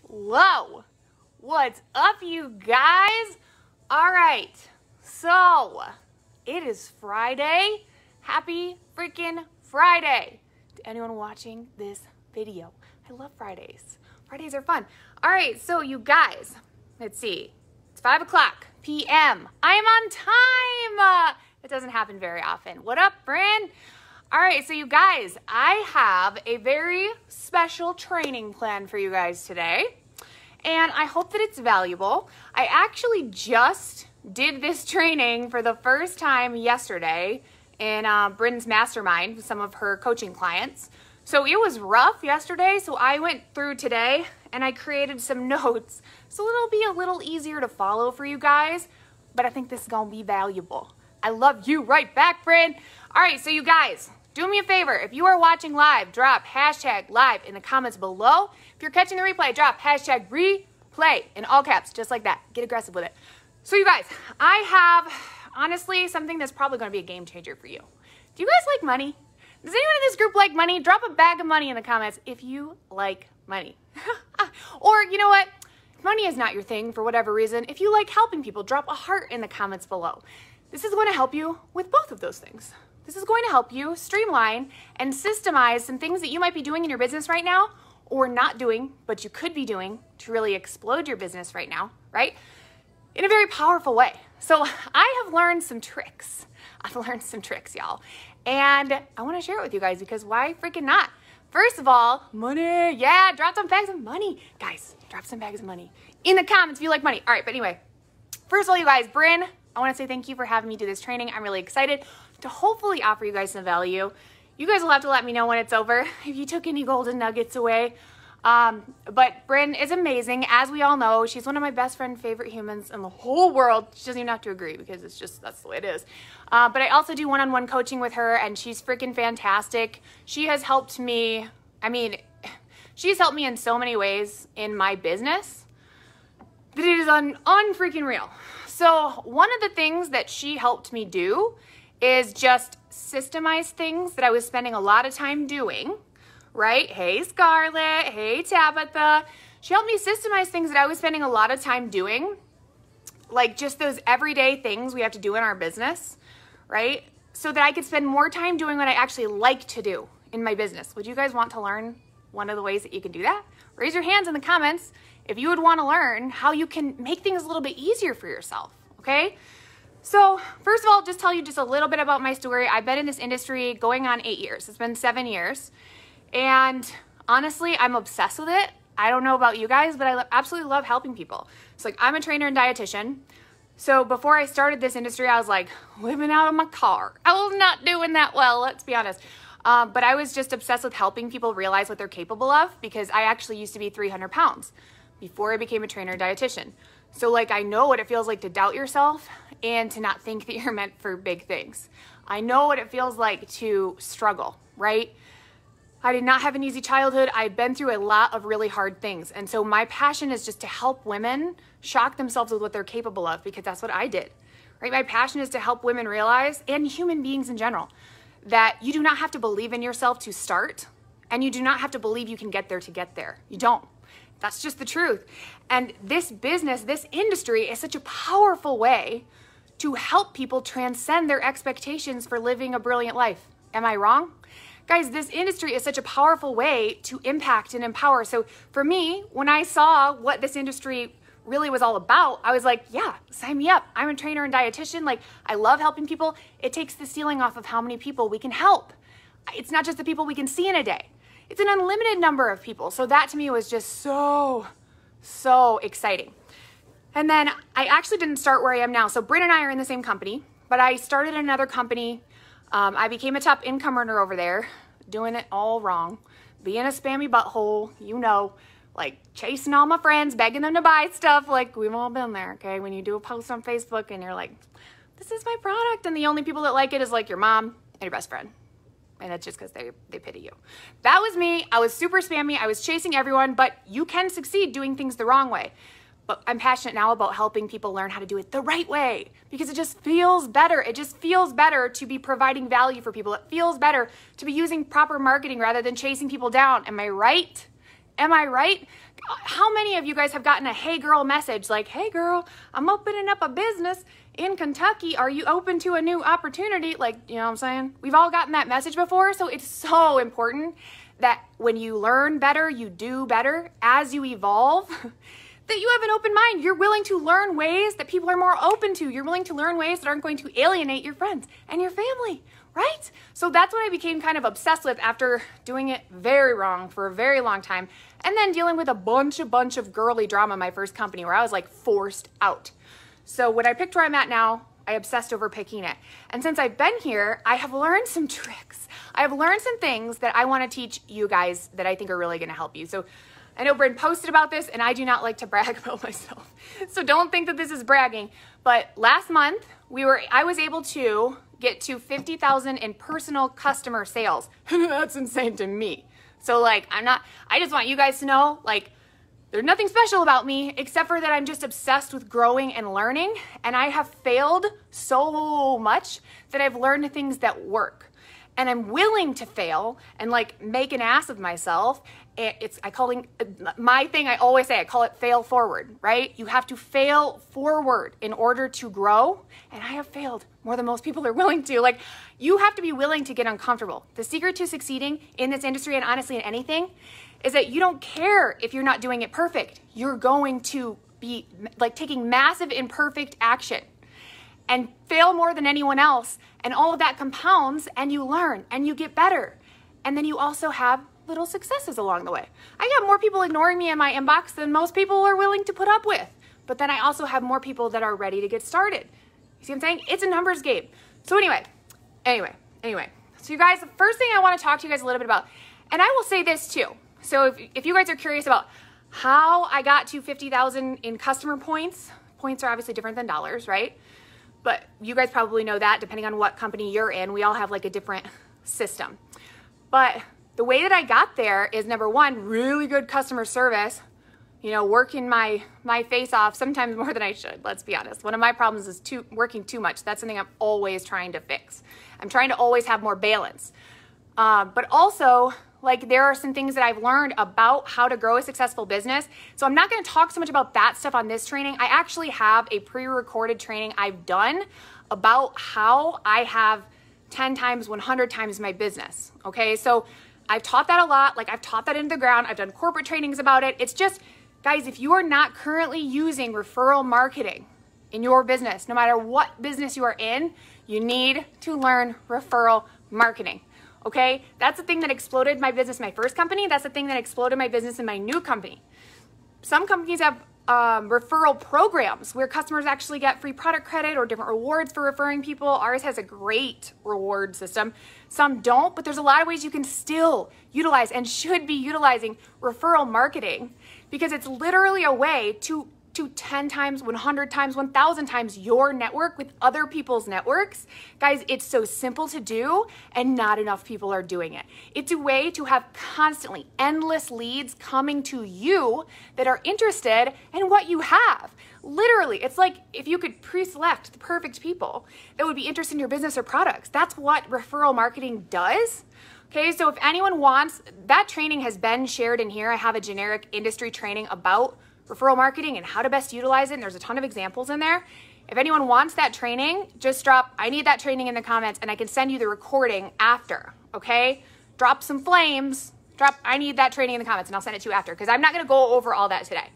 Hello, what's up, you guys? All right, so it is Friday. Happy freaking Friday to anyone watching this video. I love Fridays. Fridays are fun. All right, so you guys, let's see. It's 5 p.m. I am on time. It doesn't happen very often. What up, Bryn? All right, so you guys, I have a very special training plan for you guys today, and I hope that it's valuable. I actually just did this training for the first time yesterday in Bryn's mastermind with some of her coaching clients. So it was rough yesterday, so I went through today and I created some notes so it'll be a little easier to follow for you guys, but I think this is gonna be valuable. I love you right back, Bryn. All right, so you guys, do me a favor. If you are watching live, drop hashtag live in the comments below. If you're catching the replay, drop hashtag replay in all caps, just like that. Get aggressive with it. So you guys, I have, honestly, something that's probably going to be a game changer for you. Do you guys like money? Does anyone in this group like money? Drop a bag of money in the comments if you like money. Or, you know what? If money is not your thing for whatever reason, if you like helping people, drop a heart in the comments below. This is going to help you with both of those things. This is going to help you streamline and systemize some things that you might be doing in your business right now or not doing, but you could be doing to really explode your business right now, right? In a very powerful way. So I have learned some tricks. I've learned some tricks, y'all. And I want to share it with you guys because why freaking not? First of all, money. Yeah, drop some bags of money. Guys, drop some bags of money in the comments if you like money. All right, but anyway, first of all, you guys, Bryn, I want to say thank you for having me do this training. I'm really excited to hopefully offer you guys some value. You guys will have to let me know when it's over if you took any golden nuggets away. But Bryn is amazing. As we all know, she's one of my best friend favorite humans in the whole world. She doesn't even have to agree because it's just, that's the way it is. But I also do one-on-one coaching with her and she's freaking fantastic. She has helped me, she's helped me in so many ways in my business that it is unfreaking real. So one of the things that she helped me do is just systemize things that I was spending a lot of time doing, right? Hey, Scarlett. Hey, Tabitha. She helped me systemize things that I was spending a lot of time doing, like just those everyday things we have to do in our business, right? So that I could spend more time doing what I actually like to do in my business. Would you guys want to learn one of the ways that you can do that? Raise your hands in the comments if you would want to learn how you can make things a little bit easier for yourself, okay? So first of all, just tell you just a little bit about my story. I've been in this industry going on 8 years. It's been 7 years. And honestly, I'm obsessed with it. I don't know about you guys, but I absolutely love helping people. So like I'm a trainer and dietitian. So before I started this industry, I was like living out of my car. I was not doing that well, let's be honest. But I was just obsessed with helping people realize what they're capable of because I actually used to be 300 pounds before I became a trainer and dietitian. So like I know what it feels like to doubt yourself and to not think that you're meant for big things. I know what it feels like to struggle, right? I did not have an easy childhood. I've been through a lot of really hard things. And so my passion is just to help women shock themselves with what they're capable of because that's what I did, right? My passion is to help women realize, and human beings in general, that you do not have to believe in yourself to start, and you do not have to believe you can get there to get there. You don't. That's just the truth. And this business, this industry is such a powerful way to help people transcend their expectations for living a brilliant life. Am I wrong? Guys, this industry is such a powerful way to impact and empower. So for me, when I saw what this industry really was all about, I was like, yeah, sign me up. I'm a trainer and dietitian. Like, I love helping people. It takes the ceiling off of how many people we can help. It's not just the people we can see in a day. It's an unlimited number of people. So that to me was just so exciting. And then I actually didn't start where I am now. So Bryn and I are in the same company, but I started another company. I became a top income earner over there, doing it all wrong, being a spammy butthole, you know, like chasing all my friends, begging them to buy stuff. Like we've all been there, okay? When you do a post on Facebook and you're like, this is my product. And the only people that like it is like your mom and your best friend. And that's just because they pity you. That was me. I was super spammy. I was chasing everyone, but you can succeed doing things the wrong way. But I'm passionate now about helping people learn how to do it the right way because it just feels better. It just feels better to be providing value for people. It feels better to be using proper marketing rather than chasing people down. Am I right? Am I right? How many of you guys have gotten a hey girl message like, hey girl, I'm opening up a business in Kentucky. Are you open to a new opportunity? Like, you know what I'm saying? We've all gotten that message before. So it's so important that when you learn better, you do better as you evolve, that you have an open mind. You're willing to learn ways that people are more open to. You're willing to learn ways that aren't going to alienate your friends and your family, right? So that's what I became kind of obsessed with after doing it very wrong for a very long time. And then dealing with a bunch of girly drama in my first company where I was like forced out. So when I picked where I'm at now, I obsessed over picking it. And since I've been here, I have learned some tricks. I have learned some things that I want to teach you guys that I think are really going to help you. So I know Bryn posted about this, and I do not like to brag about myself. So don't think that this is bragging. But last month, I was able to get to 50,000 in personal customer sales. That's insane to me. So like, I just want you guys to know, like, there's nothing special about me except for that I'm just obsessed with growing and learning. And I have failed so much that I've learned things that work. And I'm willing to fail and like make an ass of myself. I always say, I call it fail forward, right? You have to fail forward in order to grow. And I have failed more than most people are willing to. Like, you have to be willing to get uncomfortable. The secret to succeeding in this industry, and honestly in anything, is that you don't care if you're not doing it perfect. You're going to be like taking massive imperfect action and fail more than anyone else. And all of that compounds, and you learn and you get better. And then you also have little successes along the way. I got more people ignoring me in my inbox than most people are willing to put up with. But then I also have more people that are ready to get started. You see what I'm saying? It's a numbers game. So anyway. So you guys, the first thing I want to talk to you guys a little bit about, and I will say this too. So if you guys are curious about how I got to 50,000 in customer points are obviously different than dollars, right? But you guys probably know that depending on what company you're in, we all have like a different system. But the way that I got there is, number one, really good customer service, you know, working my face off, sometimes more than I should, let's be honest. One of my problems is working too much. That's something I'm always trying to fix. I'm trying to always have more balance. But also, like, there are some things that I've learned about how to grow a successful business. So I'm not going to talk so much about that stuff on this training. I actually have a pre-recorded training I've done about how I have 10 times, 100 times my business. Okay, so I've taught that a lot. Like, I've taught that into the ground. I've done corporate trainings about it. It's just, guys, if you are not currently using referral marketing in your business, no matter what business you are in, you need to learn referral marketing. Okay, that's the thing that exploded my business in my first company. That's the thing that exploded my business in my new company. Some companies have referral programs where customers actually get free product credit or different rewards for referring people. Ours has a great reward system. Some don't, but there's a lot of ways you can still utilize and should be utilizing referral marketing, because it's literally a way to 10 times, 100 times, 1,000 times your network with other people's networks. Guys, it's so simple to do, and not enough people are doing it. It's a way to have constantly endless leads coming to you that are interested in what you have. Literally, it's like if you could pre-select the perfect people that would be interested in your business or products. That's what referral marketing does. Okay, so if anyone wants, that training has been shared in here. I have a generic industry training about referral marketing and how to best utilize it, and there's a ton of examples in there. If anyone wants that training, just drop "I need that training" in the comments, and I can send you the recording after, okay? Drop some flames, drop "I need that training" in the comments, and I'll send it to you after, because I'm not going to go over all that today.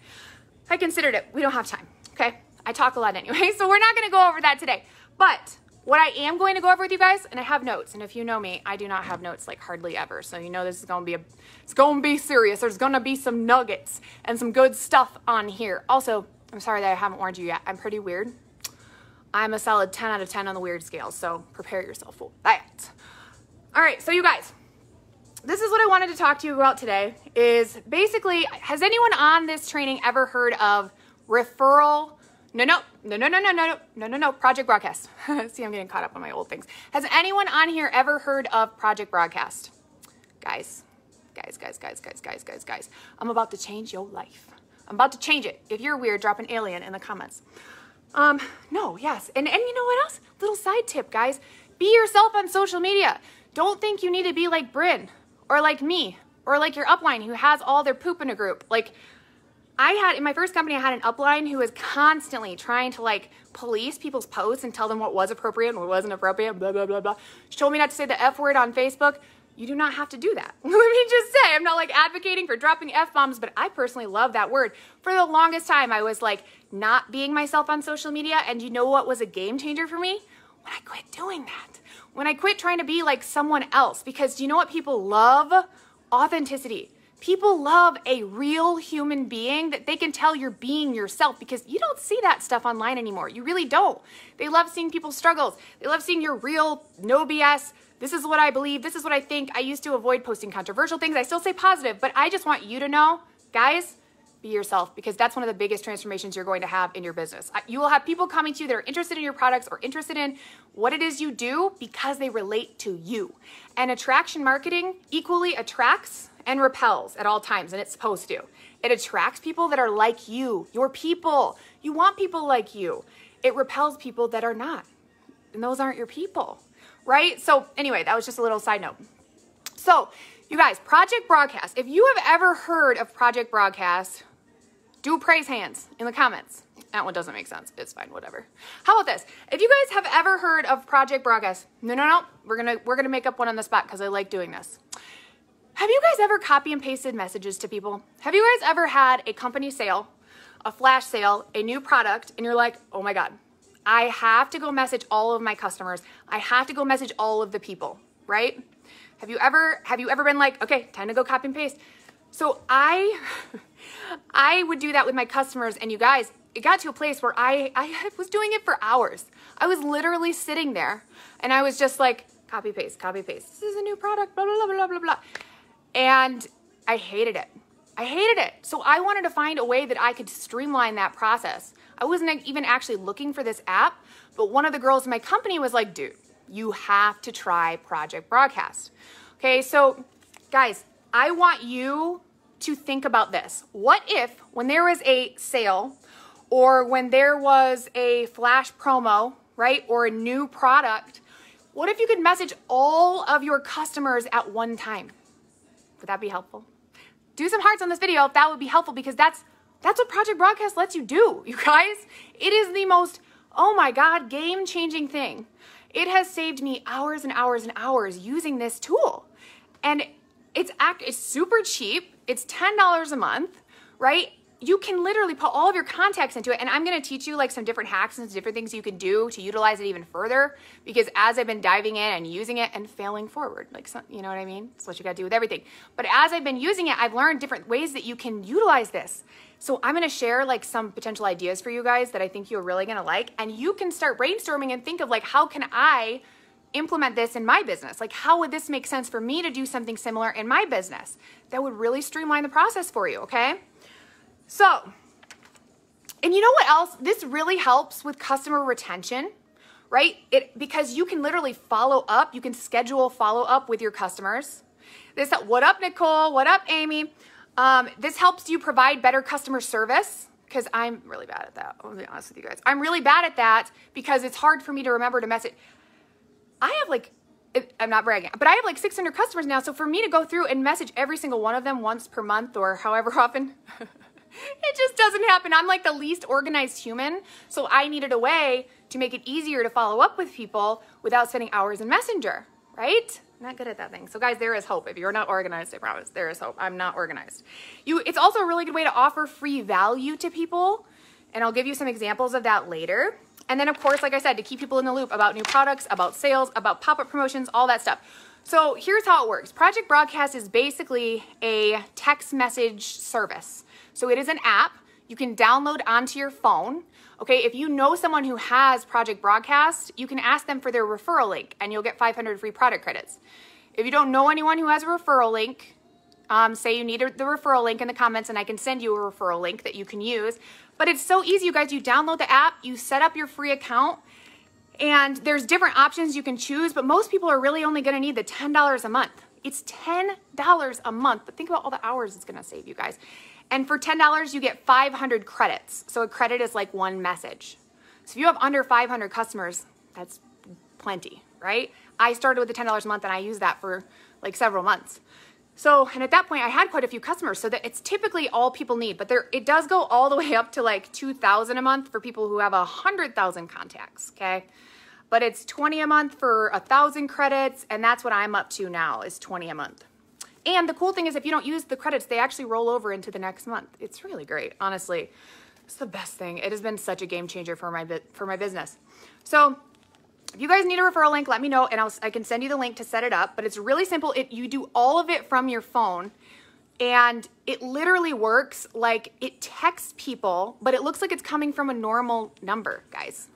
I considered it. We don't have time, okay? I talk a lot anyway, so we're not going to go over that today. But what I am going to go over with you guys, and I have notes, and if you know me, I do not have notes like hardly ever, so you know this is going to be it's going to be serious. There's going to be some nuggets and some good stuff on here. Also, I'm sorry that I haven't warned you yet. I'm pretty weird. I'm a solid 10 out of 10 on the weird scale, so prepare yourself for that. All right, so you guys, this is what I wanted to talk to you about today, is basically, has anyone on this training ever heard of referral? No, Project Broadcast. See, I'm getting caught up on my old things. Has anyone on here ever heard of Project Broadcast? Guys. I'm about to change your life. I'm about to change it. If you're weird, drop an alien in the comments. No, yes. And you know what else? Little side tip, guys. Be yourself on social media. Don't think you need to be like Bryn or like me Or like your upline who has all their poop in a group. Like in my first company, I had an upline who was constantly trying to like police people's posts and tell them what was appropriate and what wasn't appropriate, blah, blah, blah, blah. She told me not to say the F word on Facebook. You do not have to do that. Let me just say, I'm not like advocating for dropping F-bombs, but I personally love that word. For the longest time, I was like not being myself on social media. And you know what was a game changer for me? When I quit doing that. When I quit trying to be like someone else. Because do you know what people love? Authenticity. People love a real human being that they can tell you're being yourself, because you don't see that stuff online anymore. You really don't. They love seeing people's struggles. They love seeing your real, no BS. This is what I believe. This is what I think. I used to avoid posting controversial things. I still say positive, but I just want you to know, guys, be yourself, because that's one of the biggest transformations you're going to have in your business. You will have people coming to you that are interested in your products or interested in what it is you do because they relate to you. And attraction marketing equally attracts and repels at all times, and it's supposed to. It attracts people that are like you, your people. You want people like you. It repels people that are not, and those aren't your people, right? So anyway, that was just a little side note. So you guys, Project Broadcast. If you have ever heard of Project Broadcast, do praise hands in the comments. That one doesn't make sense. It's fine, whatever. How about this? If you guys have ever heard of Project Broadcast, no, we're gonna make up one on the spot because I like doing this. Have you guys ever copy and pasted messages to people? Have you guys ever had a company sale, a flash sale, a new product, and you're like, oh my God, I have to go message all of my customers. I have to go message all of the people, right? Have you ever been like, okay, time to go copy and paste? So I would do that with my customers, and you guys, it got to a place where I was doing it for hours. I was literally sitting there, and I was just like, copy, paste, copy, paste. This is a new product, blah, blah, blah, blah, blah, blah. And I hated it. I hated it. So I wanted to find a way that I could streamline that process. I wasn't even actually looking for this app, but one of the girls in my company was like, dude, you have to try Project Broadcast. Okay, so guys, I want you to think about this. What if when there was a sale or when there was a flash promo, right, or a new product, what if you could message all of your customers at one time? Would that be helpful? Do some hearts on this video if that would be helpful, because that's what Project Broadcast lets you do, you guys. It is the most, oh my God, game-changing thing. It has saved me hours and hours and hours using this tool. And it's super cheap. It's $10 a month, right? You can literally put all of your contacts into it. And I'm going to teach you like some different hacks and different things you can do to utilize it even further, because as I've been diving in and using it and failing forward, like, you know what I mean? That's what you got to do with everything. But as I've been using it, I've learned different ways that you can utilize this. So I'm going to share like some potential ideas for you guys that I think you're really going to like. And you can start brainstorming and think of like, how can I implement this in my business? Like, how would this make sense for me to do something similar in my business that would really streamline the process for you, okay? So, and you know what else? This really helps with customer retention, right? Because you can literally follow up. You can schedule follow up with your customers. What up, Nicole? What up, Amy? This helps you provide better customer service, because I'm really bad at that. I'll be honest with you guys. I'm really bad at that because it's hard for me to remember to message. I have like, I'm not bragging, but I have like 600 customers now. So for me to go through and message every single one of them once per month or however often, it just doesn't happen. I'm like the least organized human. So I needed a way to make it easier to follow up with people without spending hours in Messenger, right? I'm not good at that thing. So guys, there is hope. If you're not organized, I promise, there is hope. I'm not organized. It's also a really good way to offer free value to people. And I'll give you some examples of that later. And then of course, like I said, to keep people in the loop about new products, about sales, about pop-up promotions, all that stuff. So here's how it works. Project Broadcast is basically a text message service. So it is an app you can download onto your phone. Okay, if you know someone who has Project Broadcast, you can ask them for their referral link and you'll get 500 free product credits. If you don't know anyone who has a referral link, say you need the referral link in the comments and I can send you a referral link that you can use. But it's so easy, you guys. You download the app, you set up your free account, and there's different options you can choose, but most people are really only gonna need the $10 a month. It's $10 a month, but think about all the hours it's gonna save you guys. And for $10, you get 500 credits. So a credit is like one message. So if you have under 500 customers, that's plenty, right? I started with the $10 a month and I used that for like several months. So, and at that point I had quite a few customers, so that it's typically all people need, but it does go all the way up to like 2,000 a month for people who have 100,000 contacts, okay? But it's 20 a month for 1,000 credits, and that's what I'm up to now, is 20 a month. And the cool thing is if you don't use the credits, they actually roll over into the next month. It's really great, honestly. It's the best thing. It has been such a game changer for my business. So if you guys need a referral link, let me know, and I can send you the link to set it up. But it's really simple. You do all of it from your phone, and it literally works like it texts people, but it looks like it's coming from a normal number, guys.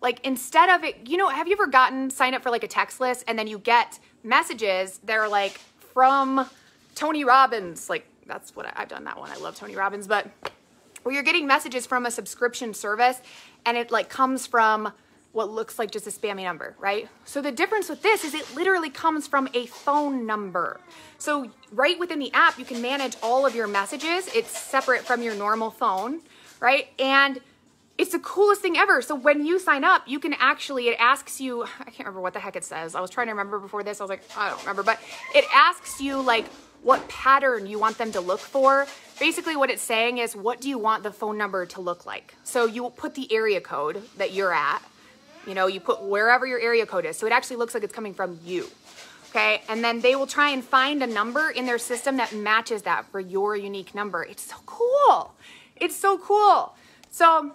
Like instead of it, have you ever signed up for like a text list and then you get messages that are like from Tony Robbins? Like that's what I've done that one. I love Tony Robbins, but where you're getting messages from a subscription service and it like comes from what looks like just a spammy number, right? So the difference with this is it literally comes from a phone number. So right within the app, you can manage all of your messages. It's separate from your normal phone, right? And it's the coolest thing ever. So when you sign up, you can actually, it asks you, I can't remember what the heck it says. I was trying to remember before this. I was like, I don't remember, but it asks you like what pattern you want them to look for. Basically what it's saying is, what do you want the phone number to look like? So you put the area code that you're at, you put wherever your area code is. So it actually looks like it's coming from you. Okay. And then they will try and find a number in their system that matches that for your unique number. It's so cool. It's so cool. So,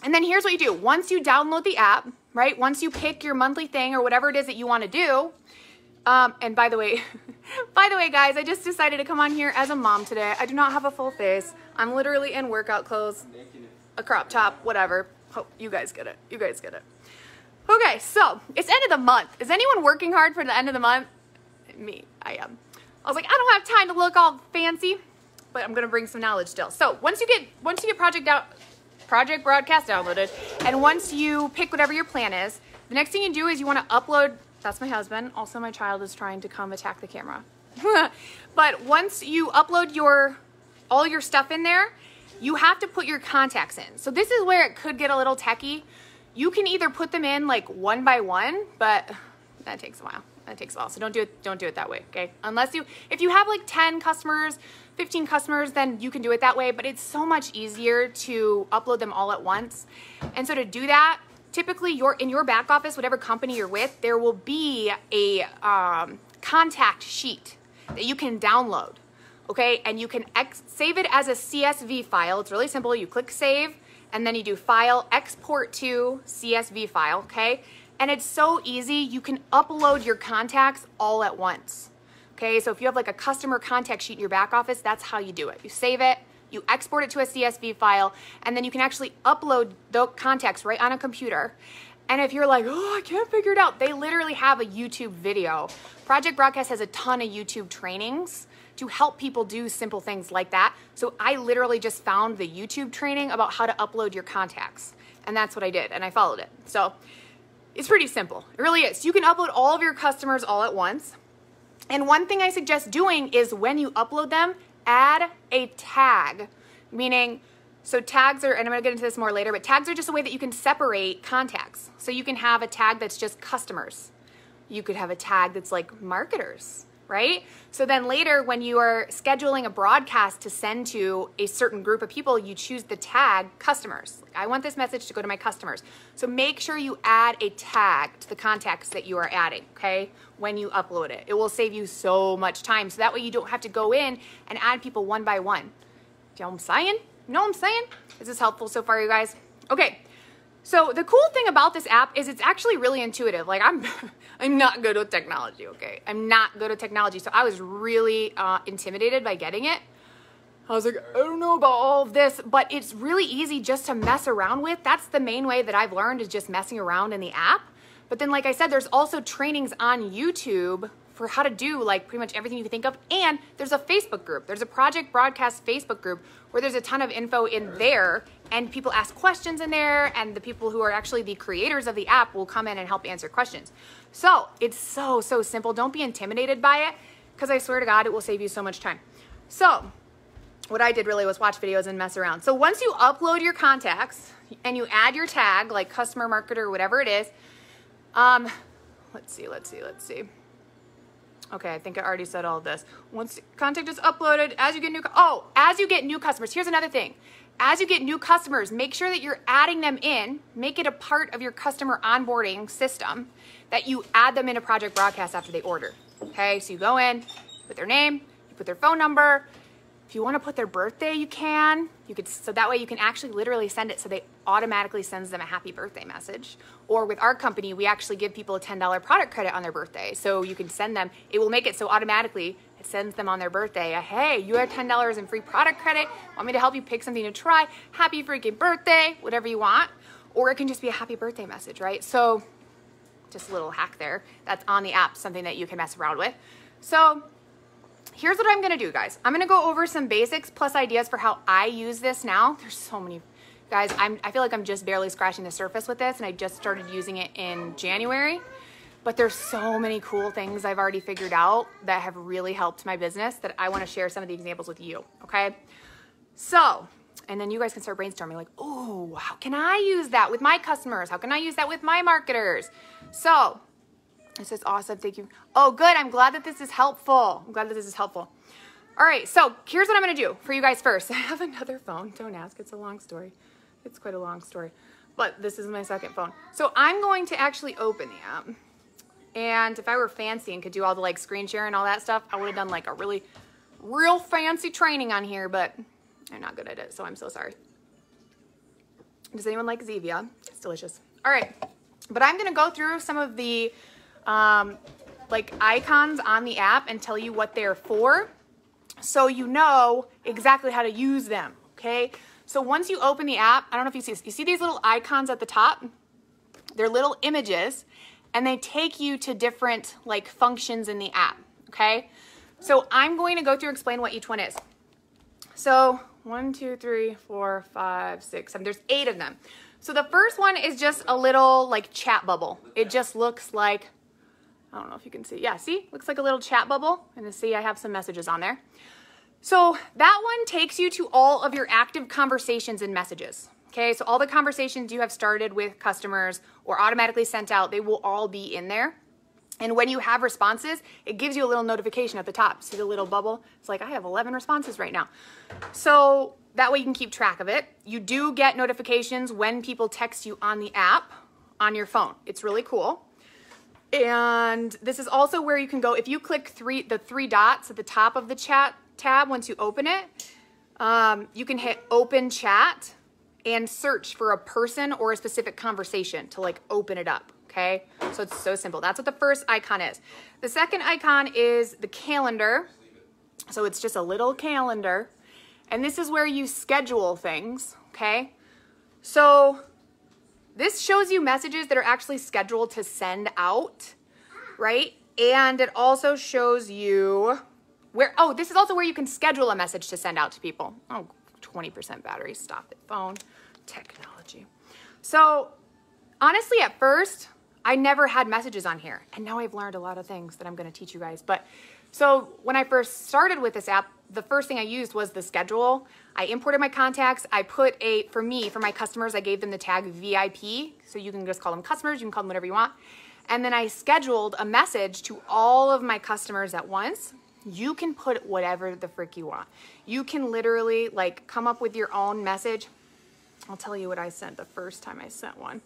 and then here's what you do. Once you download the app, right? Once you pick your monthly thing or whatever it is that you want to do. And by the way, guys, I just decided to come on here as a mom today. I do not have a full face. I'm literally in workout clothes, a crop top, whatever. Hope you guys get it. You guys get it. Okay, so it's end of the month. Is anyone working hard for the end of the month? Me, I am. I was like, I don't have time to look all fancy, but I'm gonna bring some knowledge still. So once you get Project Broadcast downloaded, and once you pick whatever your plan is, the next thing you do is you want to upload. That's my husband. Also, my child is trying to come attack the camera. But once you upload all your stuff in there, you have to put your contacts in. So this is where it could get a little techie. You can either put them in like one by one, but that takes a while. So don't do it that way, okay? If you have like 10 customers, 15 customers, then you can do it that way, but it's so much easier to upload them all at once. And so to do that, typically in your back office, whatever company you're with, there will be a contact sheet that you can download, okay? And you can save it as a CSV file. It's really simple. You click save, and then you do file, export to CSV file, okay? And it's so easy. You can upload your contacts all at once. Okay, so if you have like a customer contact sheet in your back office, that's how you do it. You save it, you export it to a CSV file, and then you can actually upload the contacts right on a computer. And if you're like, oh, I can't figure it out, they literally have a YouTube video. Project Broadcast has a ton of YouTube trainings to help people do simple things like that. So I literally just found the YouTube training about how to upload your contacts. And that's what I did, and I followed it. So it's pretty simple. It really is. You can upload all of your customers all at once. And one thing I suggest doing is when you upload them, add a tag. Meaning, so tags are, and I'm gonna get into this more later, but tags are just a way that you can separate contacts. So you can have a tag that's just customers. You could have a tag that's like marketers, right? So then later when you are scheduling a broadcast to send to a certain group of people, you choose the tag customers. I want this message to go to my customers. So make sure you add a tag to the contacts that you are adding, okay? When you upload it. It will save you so much time. So that way you don't have to go in and add people one by one. Do you know what I'm saying? You know what I'm saying? Is this helpful so far, you guys? Okay. So the cool thing about this app is it's actually really intuitive. Like I'm not good with technology, okay? I'm not good at technology. So I was really intimidated by getting it. I was like, I don't know about all of this, but it's really easy just to mess around with. That's the main way that I've learned, is just messing around in the app. But then, like I said, there's also trainings on YouTube for how to do like pretty much everything you can think of. And there's a Facebook group. There's a Project Broadcast Facebook group where there's a ton of info in there, and people ask questions in there, and the people who are actually the creators of the app will come in and help answer questions. So it's so simple. Don't be intimidated by it, because I swear to God, it will save you so much time. So what I did really was watch videos and mess around. So once you upload your contacts and you add your tag, like customer, marketer, whatever it is, let's see. Okay, I think I already said all of this. Once content is uploaded, as you get new customers. Here's another thing. As you get new customers, make sure that you're adding them in, make it a part of your customer onboarding system, that you add them in a project broadcast after they order. Okay, so you go in, put their name, you put their phone number. If you want to put their birthday, you can. So that way you can actually literally send it so they automatically sends them a happy birthday message. Or with our company, we actually give people a $10 product credit on their birthday. So you can send them, it will make it so automatically it sends them on their birthday, hey, you have $10 in free product credit. Want me to help you pick something to try? Happy freaking birthday, whatever you want. Or it can just be a happy birthday message, right? So just a little hack there. That's on the app, something that you can mess around with. So here's what I'm gonna do, guys. I'm gonna go over some basics plus ideas for how I use this now. There's so many, guys, I feel like I'm just barely scratching the surface with this, and I just started using it in January, but there's so many cool things I've already figured out that have really helped my business that I wanna share some of the examples with you, okay? So, and then you guys can start brainstorming like, oh, how can I use that with my customers? How can I use that with my marketers? So, this is awesome, thank you. Oh, good, I'm glad that this is helpful. All right, so here's what I'm gonna do for you guys first. I have another phone, don't ask, it's a long story. It's quite a long story, but this is my second phone. So I'm going to actually open the app. And if I were fancy and could do all the like screen share and all that stuff, I would have done like a real fancy training on here, but I'm not good at it, so I'm so sorry. Does anyone like Zevia? It's delicious. All right, but I'm gonna go through some of the like icons on the app and tell you what they're for, so you know exactly how to use them, okay? So once you open the app, I don't know if you see these little icons at the top? They're little images, and they take you to different like functions in the app, okay? So I'm going to go through and explain what each one is. So 1, 2, 3, 4, 5, 6, 7, there's 8 of them. So the first one is just a little like chat bubble. It just looks like, I don't know if you can see. Yeah, see? Looks like a little chat bubble. And see, I have some messages on there. So that one takes you to all of your active conversations and messages. Okay, so all the conversations you have started with customers or automatically sent out, they will all be in there. And when you have responses, it gives you a little notification at the top. See the little bubble? It's like, I have 11 responses right now. So that way you can keep track of it. You do get notifications when people text you on the app on your phone. It's really cool. And this is also where you can go, if you click the three dots at the top of the chat tab, once you open it, you can hit open chat and search for a person or a specific conversation to like open it up, okay? So it's so simple. That's what the first icon is. The second icon is the calendar. So it's just a little calendar. And this is where you schedule things, okay? So this shows you messages that are actually scheduled to send out, right? And it also shows you where, oh, this is also where you can schedule a message to send out to people. Oh, 20% battery, stop it, phone, technology. So honestly, at first, I never had messages on here. And now I've learned a lot of things that I'm gonna teach you guys. But so when I first started with this app, the first thing I used was the schedule. I imported my contacts. I put for my customers, I gave them the tag VIP. So you can just call them customers. You can call them whatever you want. And then I scheduled a message to all of my customers at once. You can put whatever the frick you want. You can literally like come up with your own message. I'll tell you what I sent the first time I sent one.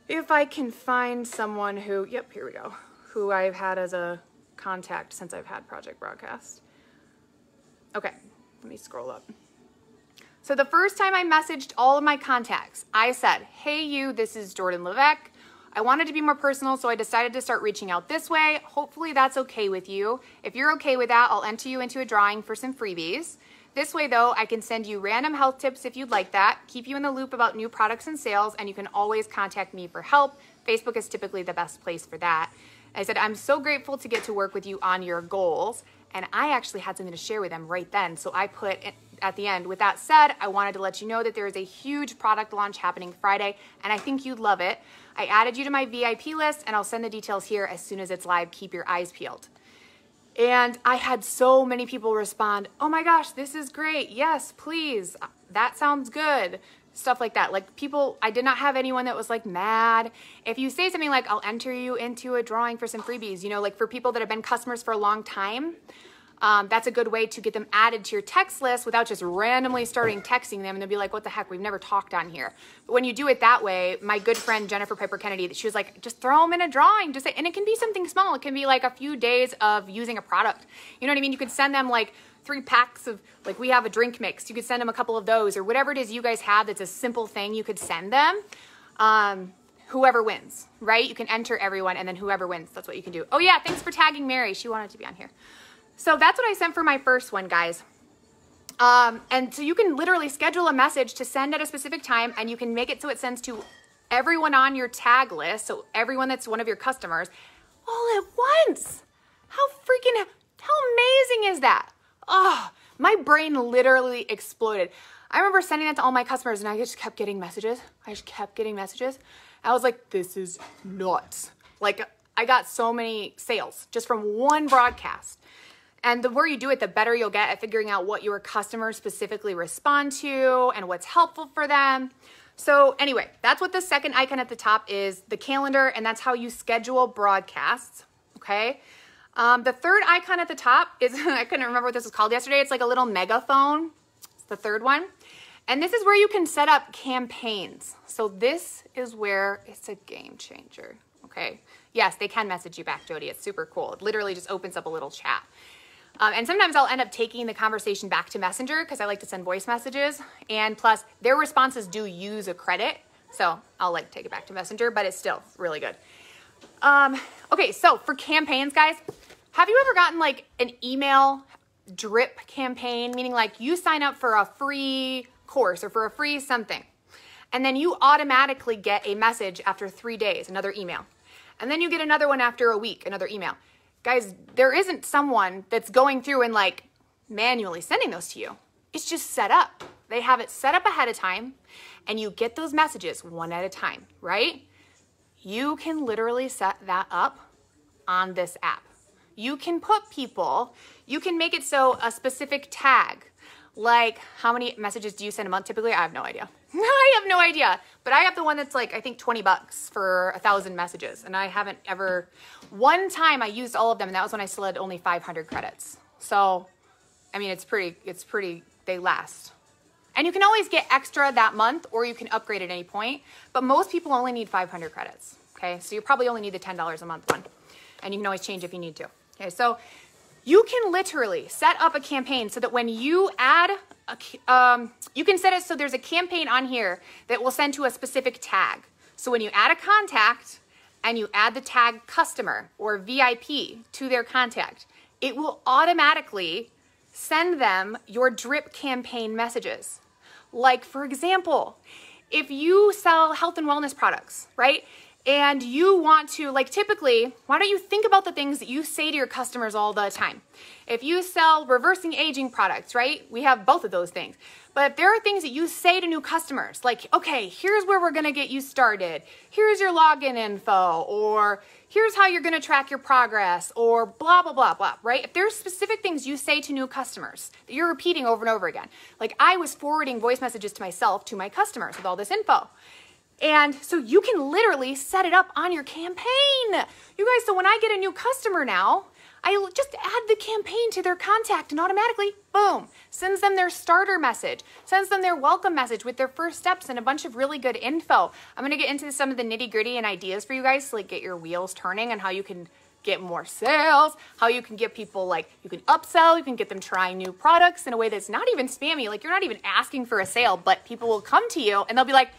If I can find someone who, yep, here we go, who I've had as a contact since I've had Project Broadcast. Okay, let me scroll up. So the first time I messaged all of my contacts, I said, hey you, this is Jordan Levesque. I wanted to be more personal, so I decided to start reaching out this way. Hopefully that's okay with you. If you're okay with that, I'll enter you into a drawing for some freebies. This way though, I can send you random health tips if you'd like that, keep you in the loop about new products and sales, and you can always contact me for help. Facebook is typically the best place for that. I said, I'm so grateful to get to work with you on your goals. And I actually had something to share with them right then. So I put at the end, with that said, I wanted to let you know that there is a huge product launch happening Friday, and I think you'd love it. I added you to my VIP list, and I'll send the details here as soon as it's live. Keep your eyes peeled. And I had so many people respond, oh my gosh, this is great. Yes, please. That sounds good. stuff like that. Like people, I did not have anyone that was like mad. If you say something like, I'll enter you into a drawing for some freebies, you know, like for people that have been customers for a long time, that's a good way to get them added to your text list without just randomly starting texting them and they'll be like, what the heck, we've never talked on here. But when you do it that way, my good friend Jennifer Piper Kennedy, she was like, just throw them in a drawing. Just say, and it can be something small. It can be like a few days of using a product. You know what I mean? You could send them like 3 packs of, like we have a drink mix. You could send them a couple of those or whatever it is you guys have that's a simple thing you could send them. Whoever wins, right? You can enter everyone and then whoever wins, that's what you can do. Oh yeah, thanks for tagging Mary. She wanted to be on here. So that's what I sent for my first one, guys. And so you can literally schedule a message to send at a specific time and you can make it so it sends to everyone on your tag list. So everyone that's one of your customers all at once. How amazing is that? Oh, my brain literally exploded. I remember sending that to all my customers and I just kept getting messages. I was like, this is nuts. Like I got so many sales just from one broadcast. And the more you do it, the better you'll get at figuring out what your customers specifically respond to and what's helpful for them. So anyway, that's what the second icon at the top is, the calendar, and that's how you schedule broadcasts, okay? The third icon at the top is, I couldn't remember what this was called yesterday. It's like a little megaphone. It's the third one. And this is where you can set up campaigns. So this is where it's a game changer, okay? Yes, they can message you back, Jody. It's super cool. It literally just opens up a little chat. And sometimes I'll end up taking the conversation back to Messenger because I like to send voice messages. And plus, their responses do use a credit. So I'll like take it back to Messenger, but it's still really good. Okay, so for campaigns, guys, have you ever gotten like an email drip campaign? Meaning like you sign up for a free course or for a free something. And then you automatically get a message after 3 days, another email. And then you get another one after a week, another email. Guys, there isn't someone that's going through and like manually sending those to you. It's just set up. They have it set up ahead of time and you get those messages one at a time, right? You can literally set that up on this app. You can put people, you can make it so a specific tag, like how many messages do you send a month typically? I have no idea. I have no idea, but I have the one that's like, I think 20 bucks for 1,000 messages. And I haven't ever, one time I used all of them and that was when I still had only 500 credits. So, I mean, it's pretty, they last. And you can always get extra that month or you can upgrade at any point, but most people only need 500 credits. Okay. So you probably only need the $10 a month one and you can always change if you need to. Okay. So you can literally set up a campaign so that when you add you can set it so there's a campaign on here that will send to a specific tag. So when you add a contact and you add the tag customer or VIP to their contact, it will automatically send them your drip campaign messages. Like for example, if you sell health and wellness products, right? And you want to, like typically, why don't you think about the things that you say to your customers all the time? If you sell reversing aging products, right? We have both of those things. But if there are things that you say to new customers, like, okay, here's where we're gonna get you started. Here's your login info, or here's how you're gonna track your progress, or blah, blah, blah, blah, right? If there's specific things you say to new customers that you're repeating over and over again, like I was forwarding voice messages to myself, to my customers with all this info. And so you can literally set it up on your campaign. You guys, so when I get a new customer now, I just add the campaign to their contact and automatically, boom, sends them their starter message, sends them their welcome message with their first steps and a bunch of really good info. I'm gonna get into some of the nitty gritty and ideas for you guys to like get your wheels turning and how you can get more sales, how you can get people like, you can upsell, you can get them trying new products in a way that's not even spammy. Like you're not even asking for a sale, but people will come to you and they'll be like,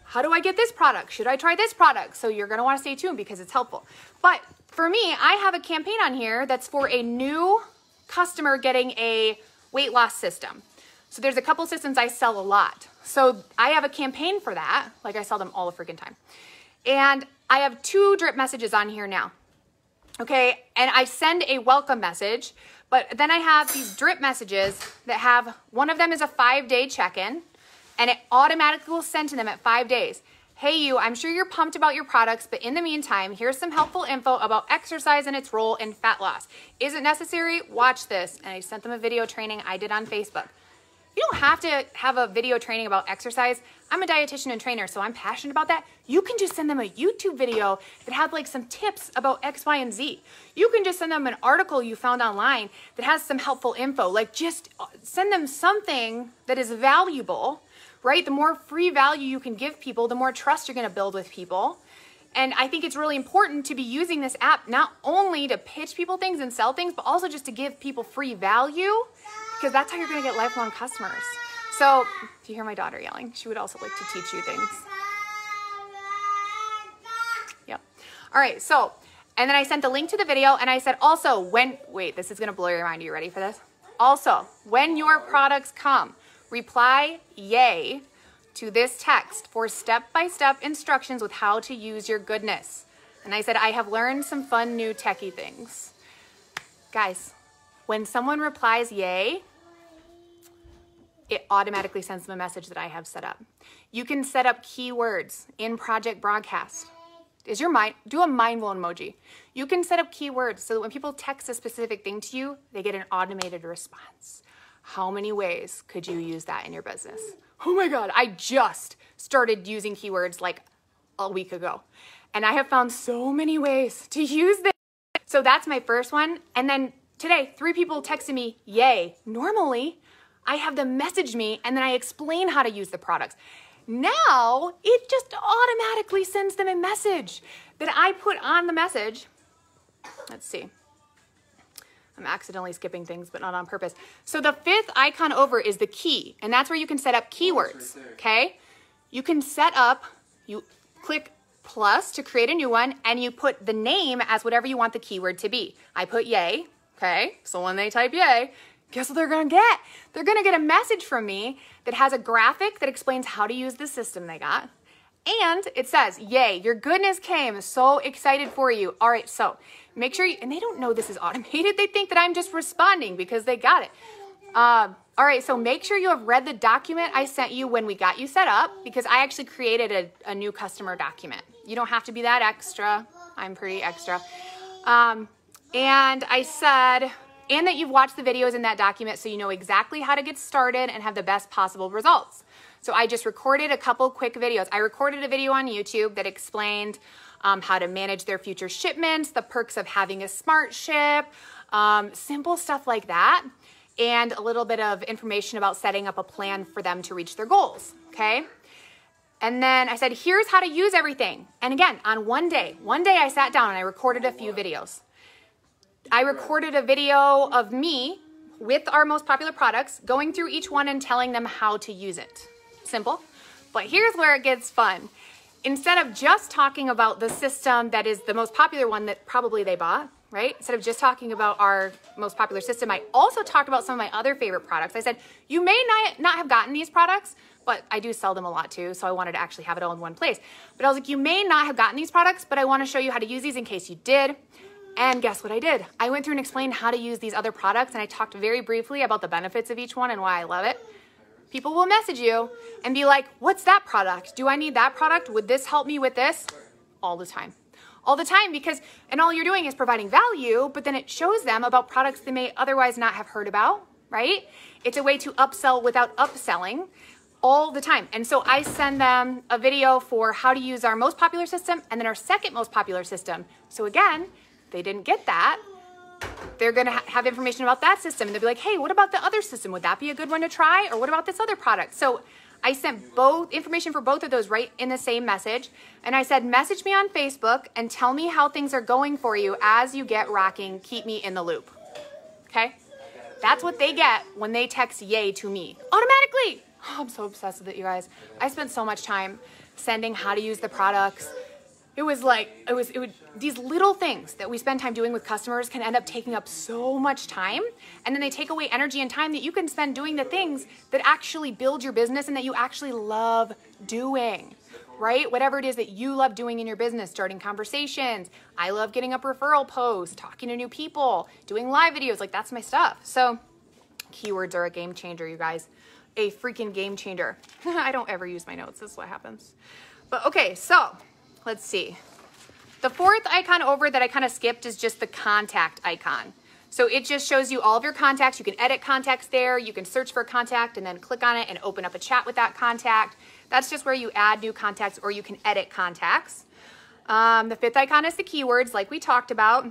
how do I get this product? Should I try this product? So you're gonna wanna stay tuned because it's helpful. But for me, I have a campaign on here that's for a new customer getting a weight loss system. So there's a couple systems I sell a lot. So I have a campaign for that. Like I sell them all the freaking time. And I have 2 drip messages on here now. Okay, and I send a welcome message, but then I have these drip messages that have, one of them is a 5-day check-in, and it automatically will send to them at 5 days. Hey you, I'm sure you're pumped about your products, but in the meantime, here's some helpful info about exercise and its role in fat loss. Is it necessary? Watch this. And I sent them a video training I did on Facebook. You don't have to have a video training about exercise. I'm a dietitian and trainer, so I'm passionate about that. You can just send them a YouTube video that has like some tips about X, Y, and Z. You can just send them an article you found online that has some helpful info. Like just send them something that is valuable, right? The more free value you can give people, the more trust you're gonna build with people. And I think it's really important to be using this app not only to pitch people things and sell things, but also just to give people free value, because that's how you're gonna get lifelong customers. So if you hear my daughter yelling, she would also like to teach you things. Yep. All right, so, and then I sent the link to the video and I said also wait, this is gonna blow your mind. Are you ready for this? Also, when your products come, reply yay to this text for step-by-step instructions with how to use your goodness. And I said, I have learned some fun new techie things. Guys, when someone replies yay, it automatically sends them a message that I have set up. You can set up keywords in Project Broadcast. Do a mind blown emoji. You can set up keywords so that when people text a specific thing to you, they get an automated response. How many ways could you use that in your business? Oh my God, I just started using keywords like a week ago. And I have found so many ways to use this. So that's my first one. And then today, 3 people texted me, yay. Normally, I have them message me and then I explain how to use the products. Now, it just automatically sends them a message that I put on the message. Let's see. I'm accidentally skipping things, but not on purpose. So the 5th icon over is the key, and that's where you can set up keywords, okay? You can set up, you click plus to create a new one, and you put the name as whatever you want the keyword to be. I put yay, okay? So when they type yay, guess what they're gonna get? They're gonna get a message from me that has a graphic that explains how to use the system they got. And it says, yay, your goodness came, so excited for you. All right, so make sure and they don't know this is automated. They think that I'm just responding because they got it. All right, so make sure you have read the document I sent you when we got you set up, because I actually created a new customer document. You don't have to be that extra. I'm pretty extra. And I said, and that you've watched the videos in that document so you know exactly how to get started and have the best possible results. So I just recorded a couple quick videos. I recorded a video on YouTube that explained how to manage their future shipments, the perks of having a smart ship, simple stuff like that, and a little bit of information about setting up a plan for them to reach their goals, okay? And then I said, here's how to use everything. And again, on one day I sat down and I recorded a few videos. I recorded a video of me with our most popular products, going through each one and telling them how to use it. Simple. But here's where it gets fun. Instead of just talking about the system that is the most popular one that probably they bought, right? Instead of just talking about our most popular system, I also talked about some of my other favorite products. I said, you may not have gotten these products, but I do sell them a lot too, so I wanted to actually have it all in one place. But I was like, you may not have gotten these products, but I want to show you how to use these in case you did. And guess what I did? I went through and explained how to use these other products, and I talked very briefly about the benefits of each one and why I love it. People will message you and be like, what's that product? Do I need that product? Would this help me with this? All the time. All the time, because, and all you're doing is providing value, but then it shows them about products they may otherwise not have heard about, right? It's a way to upsell without upselling all the time. And so I send them a video for how to use our most popular system and then our second most popular system. So again, they didn't get that. They're gonna have information about that system and they'll be like, hey, what about the other system? Would that be a good one to try? Or what about this other product? So I sent both information for both of those right in the same message. And I said, message me on Facebook and tell me how things are going for you as you get rocking. Keep me in the loop. Okay? That's what they get when they text yay to me automatically. Oh, I'm so obsessed with it, you guys. I spent so much time sending how to use the products. It was these little things that we spend time doing with customers can end up taking up so much time, and then they take away energy and time that you can spend doing the things that actually build your business and that you actually love doing, right? Whatever it is that you love doing in your business, starting conversations. I love getting up referral posts, talking to new people, doing live videos, like that's my stuff. So keywords are a game changer, you guys. A freaking game changer. I don't ever use my notes, this is what happens. But okay, so let's see. The 4th icon over that I kind of skipped is just the contact icon. So it just shows you all of your contacts. You can edit contacts there. You can search for a contact and then click on it and open up a chat with that contact. That's just where you add new contacts or you can edit contacts. The fifth icon is the keywords like we talked about.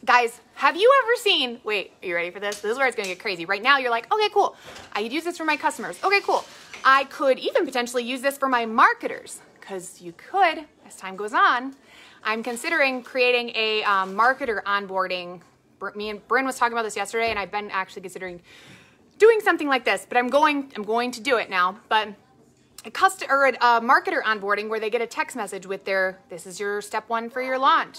Guys, have you ever seen, wait, are you ready for this? This is where it's gonna get crazy. Right now you're like, okay, cool. I could use this for my customers. Okay, cool. I could even potentially use this for my marketers, because you could, as time goes on. I'm considering creating a marketer onboarding. Me and Bryn was talking about this yesterday, and I've been actually considering doing something like this, but I'm going to do it now. But a marketer onboarding where they get a text message with their, this is your step 1 for your launch.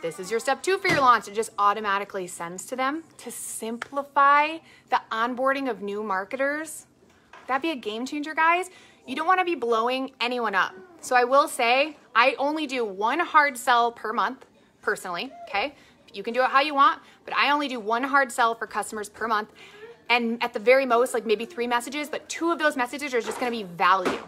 This is your step 2 for your launch. It just automatically sends to them to simplify the onboarding of new marketers. That'd be a game changer, guys. You don't want to be blowing anyone up. So I will say, I only do 1 hard sell per month, personally, okay? You can do it how you want, but I only do 1 hard sell for customers per month. And at the very most, like maybe 3 messages, but 2 of those messages are just gonna be value.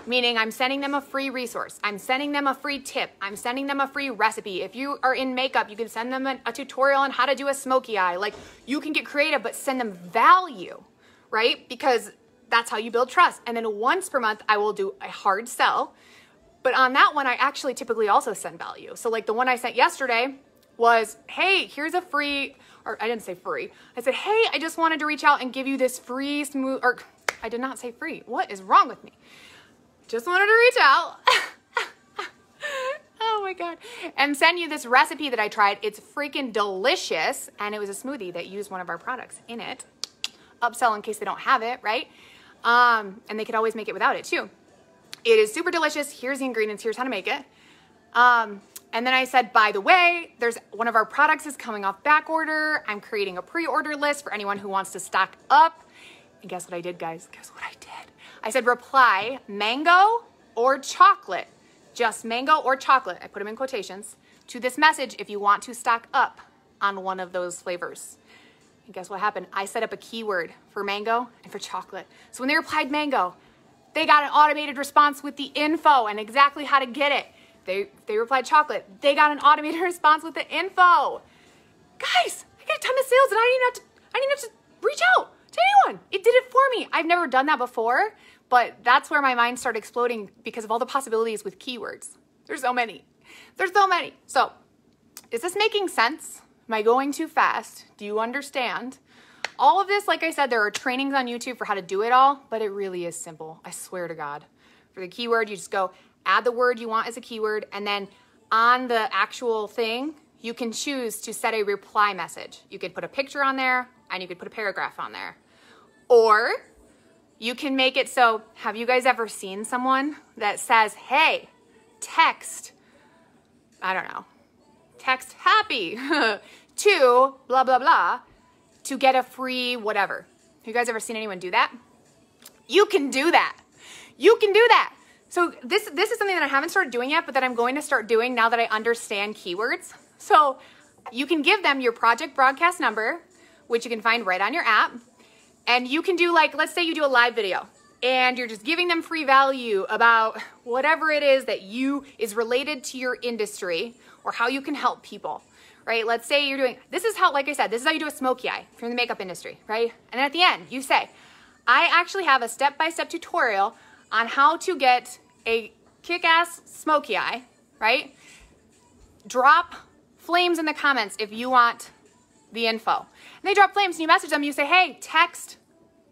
Meaning I'm sending them a free resource. I'm sending them a free tip. I'm sending them a free recipe. If you are in makeup, you can send them a tutorial on how to do a smoky eye. Like you can get creative, but send them value, right? Because that's how you build trust. And then once per month, I will do a hard sell. But on that one, I actually typically also send value. So like the one I sent yesterday was, hey, here's a free, or I didn't say free. I said, hey, I just wanted to reach out and give you this free smooth, or I did not say free. What is wrong with me? Just wanted to reach out. Oh my God. And send you this recipe that I tried. It's freaking delicious. And it was a smoothie that used one of our products in it. Upsell in case they don't have it, right? And they could always make it without it too. It is super delicious. Here's the ingredients. Here's how to make it. And then I said, by the way, there's one of our products is coming off back order. I'm creating a pre-order list for anyone who wants to stock up. And guess what I did, guys? Guess what I did? I said, reply mango or chocolate, just mango or chocolate. I put them in quotations to this message if you want to stock up on one of those flavors. And guess what happened? I set up a keyword for mango and for chocolate. So when they replied mango, they got an automated response with the info and exactly how to get it. They replied chocolate. They got an automated response with the info. Guys, I got a ton of sales and I didn't even have to reach out to anyone. It did it for me. I've never done that before, but that's where my mind started exploding because of all the possibilities with keywords. There's so many. There's so many. So is this making sense? Am I going too fast? Do you understand? All of this, like I said, there are trainings on YouTube for how to do it all, but it really is simple. I swear to God. For the keyword, you just go add the word you want as a keyword, and then on the actual thing, you can choose to set a reply message. You could put a picture on there, and you could put a paragraph on there. Or you can make it so, have you guys ever seen someone that says, hey, text, I don't know, text happy to blah, blah, blah, to get a free whatever. Have you guys ever seen anyone do that? You can do that. You can do that. So this is something that I haven't started doing yet, but that I'm going to start doing now that I understand keywords. So you can give them your project broadcast number, which you can find right on your app. And you can do like, let's say you do a live video and you're just giving them free value about whatever it is that is related to your industry or how you can help people, right? Let's say you're doing, this is how, like I said, this is how you do a smoky eye if you're in the makeup industry, right? And then at the end, you say, I actually have a step-by-step tutorial on how to get a kick-ass smoky eye, right? Drop flames in the comments if you want the info. And they drop flames and you message them, you say, hey, text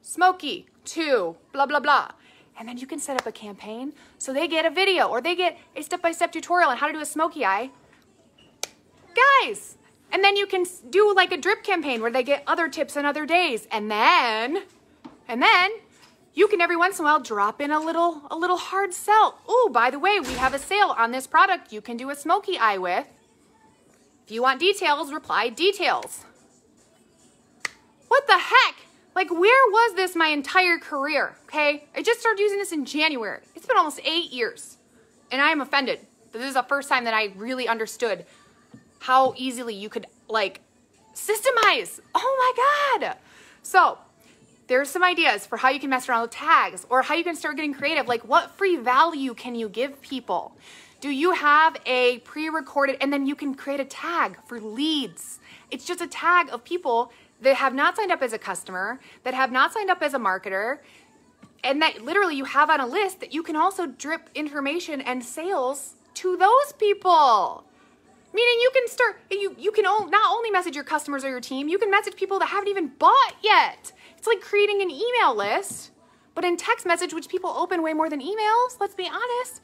smoky to blah, blah, blah. And then you can set up a campaign so they get a video or they get a step-by-step tutorial on how to do a smoky eye. Guys, and then you can do like a drip campaign where they get other tips on other days. And then you can every once in a while drop in a little hard sell. Oh, by the way, we have a sale on this product you can do a smoky eye with. If you want details, reply details. What the heck? Like, where was this my entire career, okay? I just started using this in January. It's been almost 8 years, and I am offended. This is the first time that I really understood how easily you could, like, systemize. Oh my God. So there's some ideas for how you can mess around with tags or how you can start getting creative. Like, what free value can you give people? Do you have a pre-recorded, and then you can create a tag for leads. It's just a tag of people that have not signed up as a customer, that have not signed up as a marketer, and that literally you have on a list that you can also drip information and sales to those people. Meaning you can start, you can not only message your customers or your team, you can message people that haven't even bought yet. It's like creating an email list, but in text message, which people open way more than emails, let's be honest.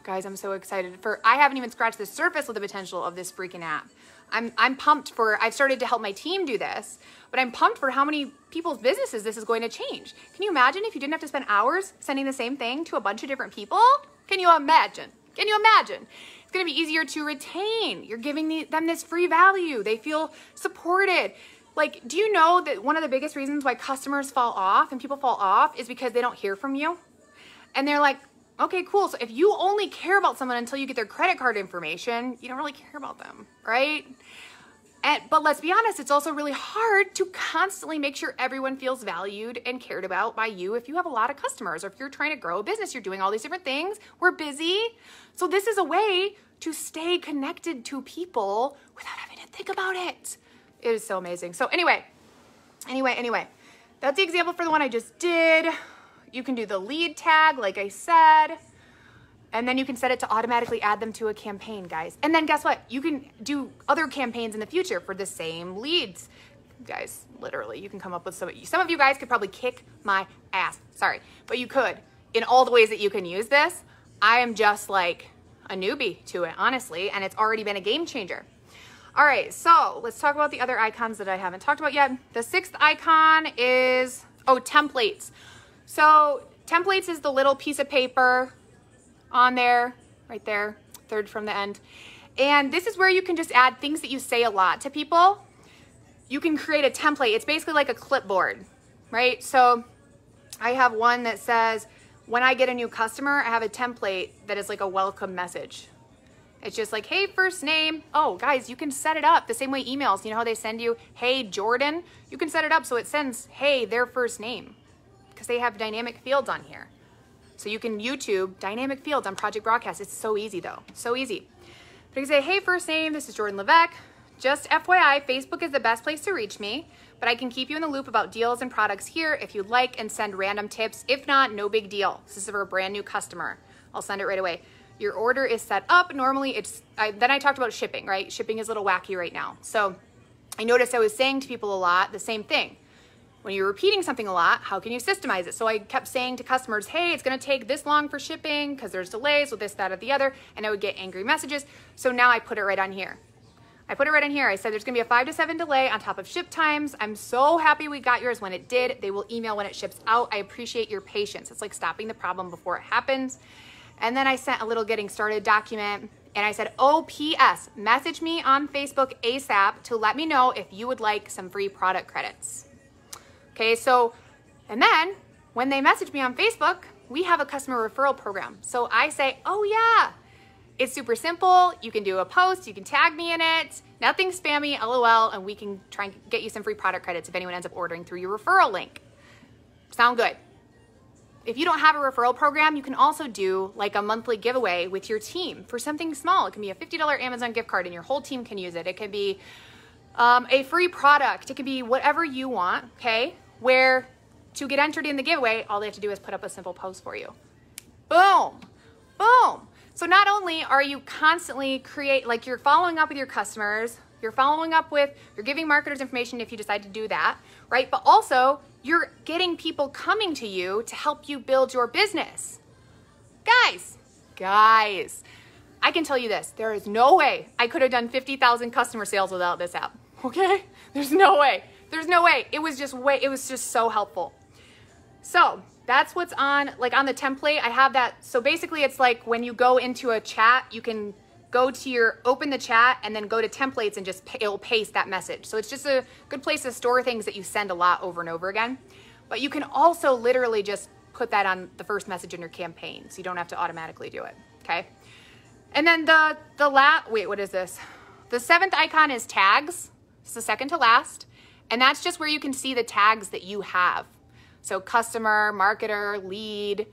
Guys, I'm so excited I haven't even scratched the surface of the potential of this freaking app. I'm pumped I've started to help my team do this, but I'm pumped for how many people's businesses this is going to change. Can you imagine if you didn't have to spend hours sending the same thing to a bunch of different people? Can you imagine? Can you imagine? It's going to be easier to retain. You're giving them this free value. They feel supported. Like, do you know that one of the biggest reasons why customers fall off and people fall off is because they don't hear from you? And they're like, okay, cool. So if you only care about someone until you get their credit card information, you don't really care about them, right? But let's be honest, it's also really hard to constantly make sure everyone feels valued and cared about by you if you have a lot of customers, or if you're trying to grow a business, you're doing all these different things, we're busy. So this is a way to stay connected to people without having to think about it. It is so amazing. So anyway, that's the example for the one I just did. You can do the lead tag, like I said, and then you can set it to automatically add them to a campaign, guys. And then guess what? You can do other campaigns in the future for the same leads. Guys, literally, you can come up with some of you guys could probably kick my ass. Sorry, but you could in all the ways that you can use this. I am just like a newbie to it, honestly, and it's already been a game changer. All right, so let's talk about the other icons that I haven't talked about yet. The 6th icon is, templates. So templates is the little piece of paper on there, right there, third from the end. And this is where you can just add things that you say a lot to people. You can create a template. It's basically like a clipboard, right? So I have one that says, when I get a new customer, I have a template that is like a welcome message. It's just like, hey, first name. Oh, guys, you can set it up the same way emails. You know how they send you, hey, Jordan? You can set it up so it sends, hey, their first name, because they have dynamic fields on here. So you can YouTube dynamic fields on Project Broadcast. It's so easy, though. So easy. But you can say, hey, first name, this is Jordan Levesque. Just FYI, Facebook is the best place to reach me, but I can keep you in the loop about deals and products here if you'd like, and send random tips. If not, no big deal. This is for a brand new customer. I'll send it right away. Your order is set up. Normally, then I talked about shipping, right? Shipping is a little wacky right now. So I noticed I was saying to people a lot the same thing. When you're repeating something a lot, how can you systemize it? So I kept saying to customers, hey, it's going to take this long for shipping because there's delays with this, that, or the other, and I would get angry messages. So now I put it right on here. I put it right in here. I said there's going to be a 5 to 7 delay on top of ship times. I'm so happy we got yours when it did. They will email when it ships out. I appreciate your patience. It's like stopping the problem before it happens. And then I sent a little getting started document, and I said, oh, P.S., message me on Facebook ASAP to let me know if you would like some free product credits. Okay, so, and then when they message me on Facebook, we have a customer referral program. So I say, oh yeah, it's super simple. You can do a post, you can tag me in it, nothing spammy, LOL, and we can try and get you some free product credits if anyone ends up ordering through your referral link. Sound good? If you don't have a referral program, you can also do like a monthly giveaway with your team for something small. It can be a $50 Amazon gift card and your whole team can use it. It can be a free product. It can be whatever you want, okay? Where to get entered in the giveaway, all they have to do is put up a simple post for you. Boom, boom. So not only are you constantly you're following up with your customers, you're giving marketers information if you decide to do that, right? But also you're getting people coming to you to help you build your business. Guys, I can tell you this, there is no way I could have done 50,000 customer sales without this app, okay? There's no way. It was just so helpful. So that's what's on the template. I have that. So basically it's like when you go into a chat, you can go to open the chat and then go to templates and it'll paste that message. So it's just a good place to store things that you send a lot over and over again. But you can also literally just put that on the first message in your campaign, so you don't have to automatically do it, okay? And then what is this? The 7th icon is tags. It's the second to last. And that's just where you can see the tags that you have. So customer, marketer, lead,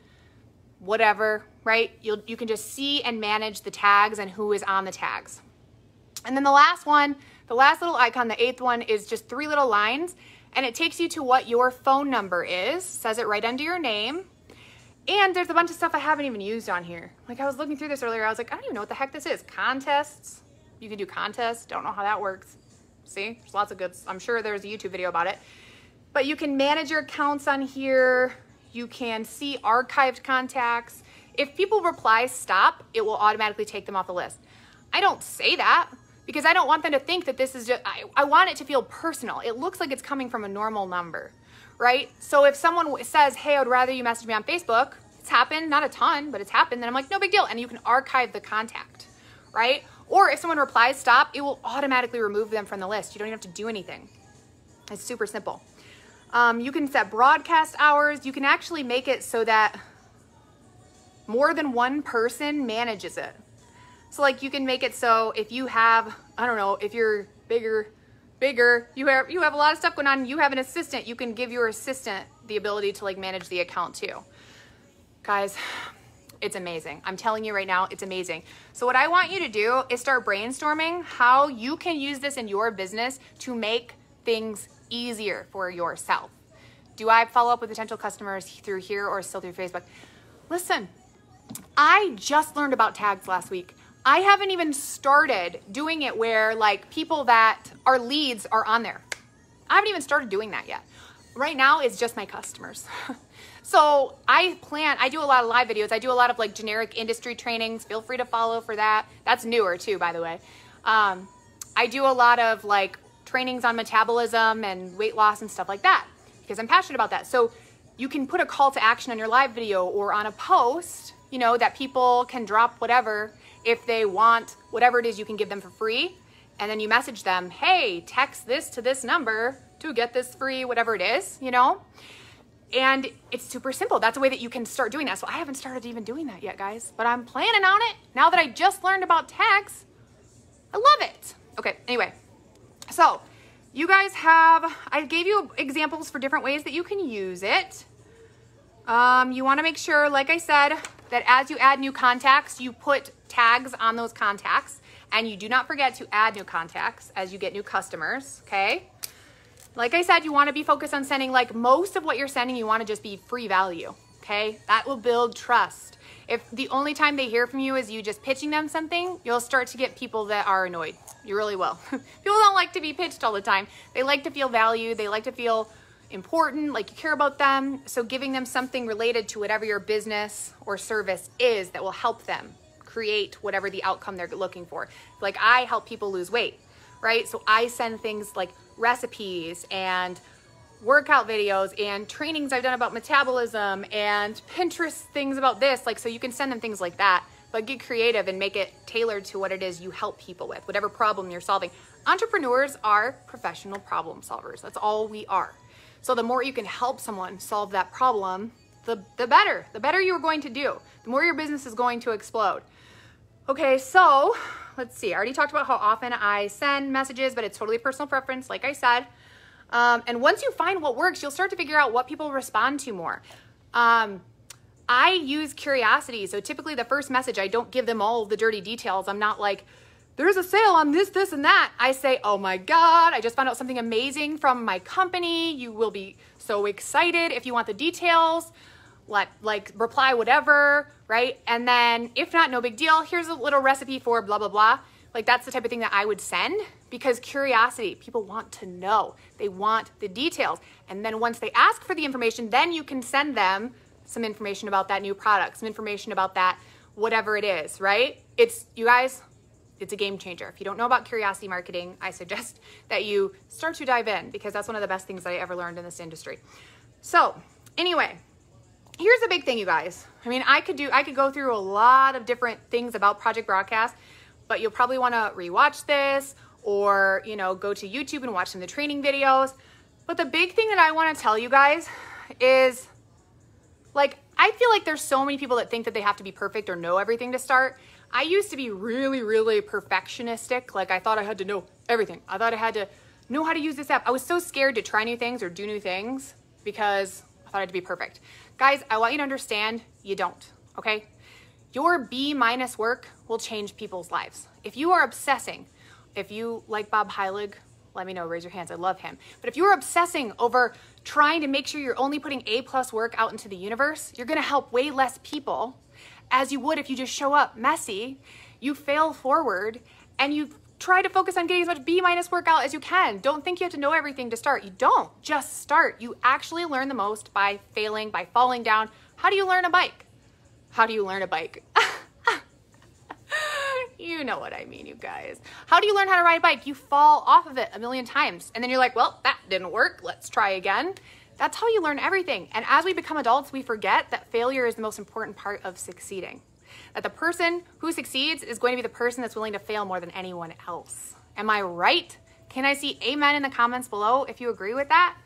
whatever, right? You can just see and manage the tags and who is on the tags. And then the last one, the last little icon, the 8th one, is just 3 little lines, and it takes you to what your phone number is, says it right under your name. And there's a bunch of stuff I haven't even used on here. Like, I was looking through this earlier, I was like, I don't even know what the heck this is. Contests, you can do contests, don't know how that works. See, there's lots of good, I'm sure there's a YouTube video about it. But you can manage your accounts on here. You can see archived contacts. If people reply stop, it will automatically take them off the list. I don't say that because I don't want them to think that this is just, I want it to feel personal. It looks like it's coming from a normal number, right? So if someone says, hey, I'd rather you message me on Facebook, it's happened, not a ton, but it's happened, then I'm like, no big deal. And you can archive the contact, right? Or if someone replies stop, it will automatically remove them from the list. You don't even have to do anything. It's super simple. You can set broadcast hours. You can actually make it so that more than one person manages it. So like you can make it so if you have, I don't know, if you're bigger, you have a lot of stuff going on, you have an assistant, you can give your assistant the ability to like manage the account too. Guys, it's amazing. I'm telling you right now, it's amazing. So what I want you to do is start brainstorming how you can use this in your business to make things easier for yourself. Do I follow up with potential customers through here or still through Facebook? Listen, I just learned about tags last week. I haven't even started doing it where like people that are leads are on there. I haven't even started doing that yet. Right now, it's just my customers. So I do a lot of live videos. I do a lot of like generic industry trainings. Feel free to follow for that. That's newer too, by the way. I do a lot of like trainings on metabolism and weight loss and stuff like that because I'm passionate about that. So you can put a call to action on your live video or on a post, you know, that people can drop whatever. If they want whatever it is, you can give them for free. And then you message them, hey, text this to this number to get this free, whatever it is, you know? And it's super simple. That's a way that you can start doing that. So I haven't started even doing that yet, guys, but I'm planning on it. Now that I just learned about tags, I love it. Okay, anyway, so you guys I gave you examples for different ways that you can use it. You wanna make sure, like I said, that as you add new contacts, you put tags on those contacts, and you do not forget to add new contacts as you get new customers, okay? Like I said, you wanna be focused on sending, like most of what you're sending, you wanna just be free value, okay? That will build trust. If the only time they hear from you is you just pitching them something, you'll start to get people that are annoyed. You really will. People don't like to be pitched all the time. They like to feel valued. They like to feel important, like you care about them. So giving them something related to whatever your business or service is that will help them create whatever the outcome they're looking for. Like I help people lose weight, right? So I send things like recipes and workout videos and trainings I've done about metabolism and Pinterest things about this. Like, so you can send them things like that, but get creative and make it tailored to what it is you help people with, whatever problem you're solving. Entrepreneurs are professional problem solvers. That's all we are. So the more you can help someone solve that problem, the better you're going to do, the more your business is going to explode. Okay, so let's see. I already talked about how often I send messages, but it's totally personal preference, like I said. And once you find what works, you'll start to figure out what people respond to more. I use curiosity. So typically the first message, I don't give them all of the dirty details. I'm not like, there's a sale on this, this, and that. I say, oh my God, I just found out something amazing from my company. You will be so excited. If you want the details, like reply whatever, right? And then if not, no big deal. Here's a little recipe for blah, blah, blah. Like that's the type of thing that I would send because curiosity, people want to know. They want the details. And then once they ask for the information, then you can send them some information about that new product, some information about that, whatever it is, right? You guys, it's a game changer. If you don't know about curiosity marketing, I suggest that you start to dive in because that's one of the best things that I ever learned in this industry. So anyway, here's a big thing, you guys. I mean, I could go through a lot of different things about Project Broadcast, but you'll probably want to rewatch this or, you know, go to YouTube and watch some of the training videos. But the big thing that I want to tell you guys is, like, I feel like there's so many people that think that they have to be perfect or know everything to start. I used to be really, really perfectionistic. Like I thought I had to know everything. I thought I had to know how to use this app. I was so scared to try new things or do new things because I thought I had to be perfect. Guys, I want you to understand you don't, okay? Your B- work will change people's lives. If you are obsessing, if you like Bob Heilig, let me know, raise your hands, I love him. But if you're obsessing over trying to make sure you're only putting A+ work out into the universe, you're gonna help way less people as you would if you just show up messy, you fail forward, and you try to focus on getting as much B- work out as you can. Don't think you have to know everything to start. You don't, just start. You actually learn the most by failing, by falling down. How do you learn a bike? How do you learn a bike? You know what I mean, you guys. How do you learn how to ride a bike? You fall off of it a million times, and then you're like, well, that didn't work. Let's try again. That's how you learn everything. And as we become adults, we forget that failure is the most important part of succeeding. That the person who succeeds is going to be the person that's willing to fail more than anyone else. Am I right? Can I see amen in the comments below if you agree with that?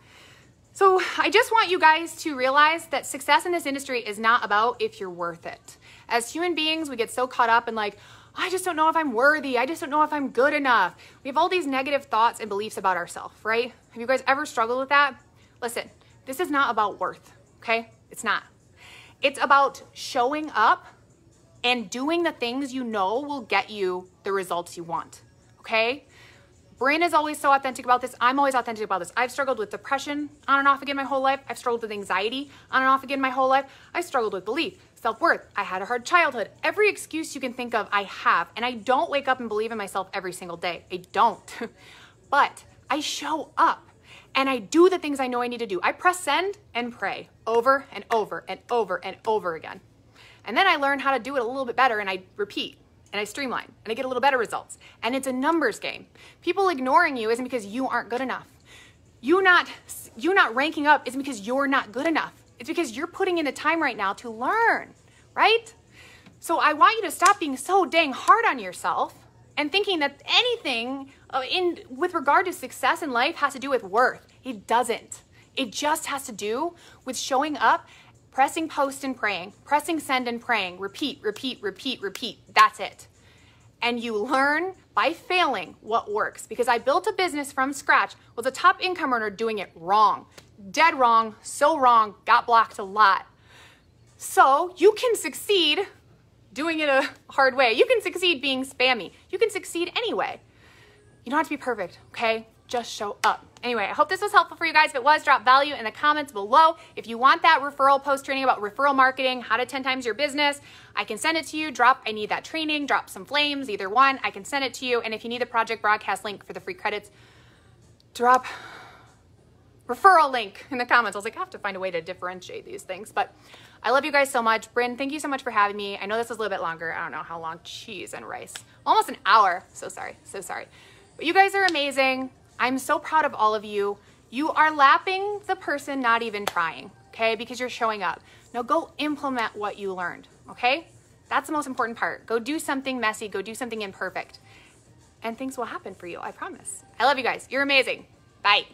So I just want you guys to realize that success in this industry is not about if you're worth it. As human beings, we get so caught up in like, I just don't know if I'm worthy. I just don't know if I'm good enough. We have all these negative thoughts and beliefs about ourselves, right? Have you guys ever struggled with that? Listen, this is not about worth, okay? It's not. It's about showing up and doing the things you know will get you the results you want, okay? Bryn is always so authentic about this. I'm always authentic about this. I've struggled with depression on and off again my whole life. I've struggled with anxiety on and off again my whole life. I struggled with belief, self-worth. I had a hard childhood. Every excuse you can think of, I have. And I don't wake up and believe in myself every single day. I don't. But I show up and I do the things I know I need to do. I press send and pray over and over and over and over again. And then I learn how to do it a little bit better, and I repeat, and I streamline, and I get a little better results. And it's a numbers game. People ignoring you isn't because you aren't good enough. You not ranking up isn't because you're not good enough. It's because you're putting in the time right now to learn, right? So I want you to stop being so dang hard on yourself and thinking that anything with regard to success in life has to do with worth. It doesn't. It just has to do with showing up, pressing post and praying, pressing send and praying, repeat, repeat, repeat, repeat. That's it. And you learn by failing what works. Because I built a business from scratch, was a top income earner doing it wrong. Dead wrong, so wrong, got blocked a lot. So you can succeed doing it a hard way. You can succeed being spammy. You can succeed anyway. You don't have to be perfect, okay? Just show up. Anyway, I hope this was helpful for you guys. If it was, drop value in the comments below. If you want that referral post training about referral marketing, how to 10 times your business, I can send it to you. I need that training, drop some flames, either one, I can send it to you. And if you need the project broadcast link for the free credits, drop referral link in the comments. I was like, I have to find a way to differentiate these things, but I love you guys so much. Bryn, thank you so much for having me. I know this was a little bit longer. I don't know how long. Cheese and rice. Almost an hour. So sorry. So sorry. But you guys are amazing. I'm so proud of all of you. You are lapping the person not even trying, okay? Because you're showing up. Now go implement what you learned, okay? That's the most important part. Go do something messy. Go do something imperfect. And things will happen for you, I promise. I love you guys. You're amazing. Bye.